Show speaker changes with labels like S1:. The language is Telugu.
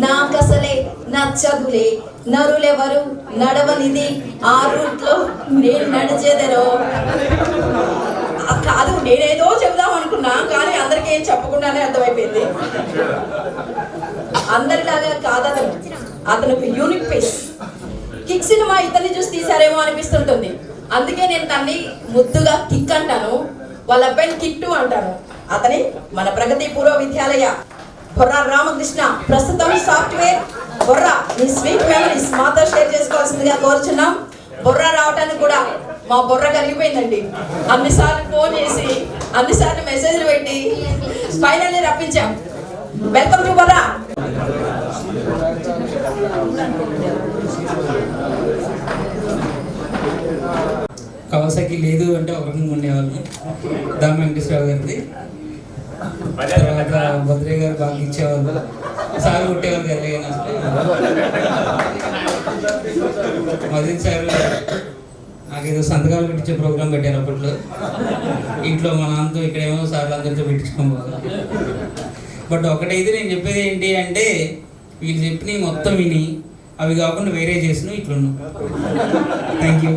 S1: నాకసలే నచ్చదులే నరులెవరు నడవనిది ఆ రూట్లో నేను నడిచేదరో. కాదు, నేనేదో చెబుదాం అనుకున్నా, కానీ అందరికీ ఏం చెప్పకుండానే అర్థమైపోయింది. అందరిలాగా కాదతను, అతనికి యూనిక్ ఫేస్. కిక్ సినిమా ఇతన్ని చూసి తీసారేమో అనిపిస్తుంటుంది. అందుకే నేను తన్ని ముద్దుగా కిక్ అంటాను, వాళ్ళ అబ్బాయిని కిట్టు అంటాను. అతని మన ప్రగతి పూర్వ విద్యాలయ బొర్రా రామకృష్ణ. ప్రస్తుతం సాఫ్ట్వేర్. బొర్రా, మీ స్వీట్ మెమరీస్ మాతో షేర్ చేసుకోవాల్సిందిగా కోరుచున్నాం. బొర్రా రావటానికి కూడా మా బొర్ర కలిగిపోయిందండి. అన్నిసార్లు ఫోన్ చేసి, అన్నిసార్లు మెసేజ్లు పెట్టి ఫైనల్లీ రప్పించాం. Welcome to Borra.
S2: కవాసాకి లేదు అంటే ఒక రకంగా ఉండేవాళ్ళు. దామ వెంకటేశ్వరరావు గారిది. తర్వాత భద్రయ్య గారు బాగా ఇచ్చేవాళ్ళు, సాగు కొట్టేవాళ్ళు కదా. మదన్ సార్ నాకేదో సంతకాలు పెట్టించే ప్రోగ్రాం పెట్టారు అప్పట్లో. ఇంట్లో మా నాన్నతో, ఇక్కడేమో సార్లు అందరితో పెట్టించుకోవాలి. బట్ ఒకటైతే నేను చెప్పేది ఏంటి అంటే, వీళ్ళు చెప్పినవి మొత్తం విని అవి కాకుండా వేరే చేసిన ఇట్లున్నాం. Thank you.